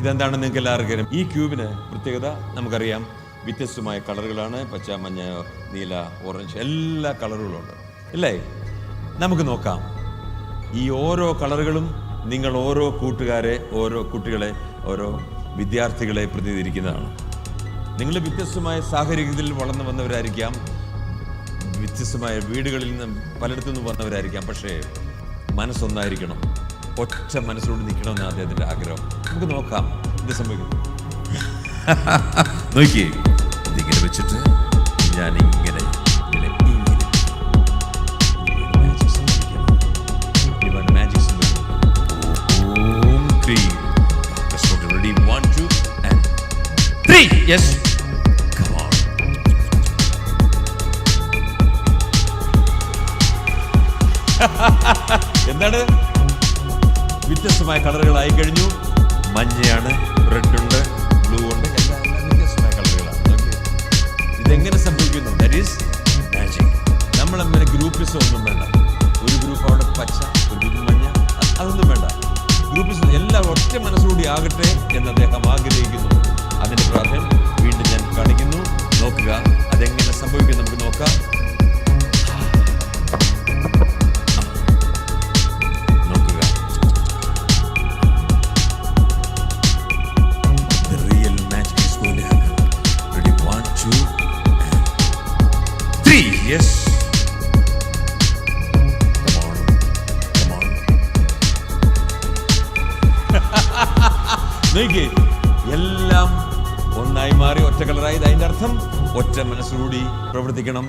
ഇതെന്താണെന്ന് നിങ്ങൾക്ക് എല്ലാവർക്കും അറിയാം. ഈ ക്യൂബിന് പ്രത്യേകത നമുക്കറിയാം. വ്യത്യസ്തമായ കളറുകളാണ്. പച്ച, മഞ്ഞ, നീല, ഓറഞ്ച് എല്ലാ കളറുകളുണ്ട് അല്ലേ? നമുക്ക് നോക്കാം. ഈ ഓരോ കളറുകളും നിങ്ങൾ ഓരോ കൂട്ടുകാരെ, ഓരോ കുട്ടികളെ, ഓരോ വിദ്യാർത്ഥികളെ പ്രതിനിധീകരിക്കുന്നതാണ്. നിങ്ങൾ വ്യത്യസ്തമായ സാഹചര്യത്തിൽ വളർന്നു വന്നവരായിരിക്കാം, വ്യത്യസ്തമായ വീടുകളിൽ നിന്ന് പലയിടത്തു നിന്ന് വന്നവരായിരിക്കാം. പക്ഷേ മനസ്സൊന്നായിരിക്കണം, ഒറ്റ മനസ്സോട് നിൽക്കണമെന്ന് അദ്ദേഹത്തിൻ്റെ ആഗ്രഹം. നമുക്ക് നോക്കാം ഇത് സംഭവിക്കുന്നു. നോക്കിയേ, ഇതിങ്ങനെ വെച്ചിട്ട് ഞാൻ ഇങ്ങനെ magic symbol. Om cream. Ready, 1, 2 and 3. Yes, come on. എന്താണ്? വ്യത്യസ്തമായ കളറുകളായി കഴിഞ്ഞു. മഞ്ഞയാണ്, റെഡ് ഉണ്ട്, ബ്ലൂ ഉണ്ട്, എല്ലാം വ്യത്യസ്തമായ കളറുകളാണ്. ഇതെങ്ങനെ സംഭവിക്കുന്നു? That is magic. നമ്മൾ അങ്ങനെ ഗ്രൂപ്പിസം ഒന്നും വേണ്ട. ഒരു ഗ്രൂപ്പ് അവിടെ പച്ച, ഒരു ഗ്രൂപ്പ് മഞ്ഞ, അതൊന്നും വേണ്ട. ഗ്രൂപ്പിസം എല്ലാം ഒറ്റ മനസ്സുകൂടി ആകട്ടെ എന്ന് അദ്ദേഹം ആഗ്രഹിക്കുന്നു. അതിന്റെ പ്രാർത്ഥന വീണ്ടും ഞാൻ കാണിക്കുന്നു. നോക്കുക അതെങ്ങനെ സംഭവിക്കും. നമുക്ക് നോക്കാം. നോക്കുക, the real magic is going to happen. Ready, 1, 2 and 3. Yes, come on, come on. നോക്കിയേ, എല്ലാം ഒന്നായി മാറി ഒറ്റ കളറായി. അതിന്റെ അർത്ഥം ഒറ്റ മനസ്സുകൂടി പ്രവർത്തിക്കണം.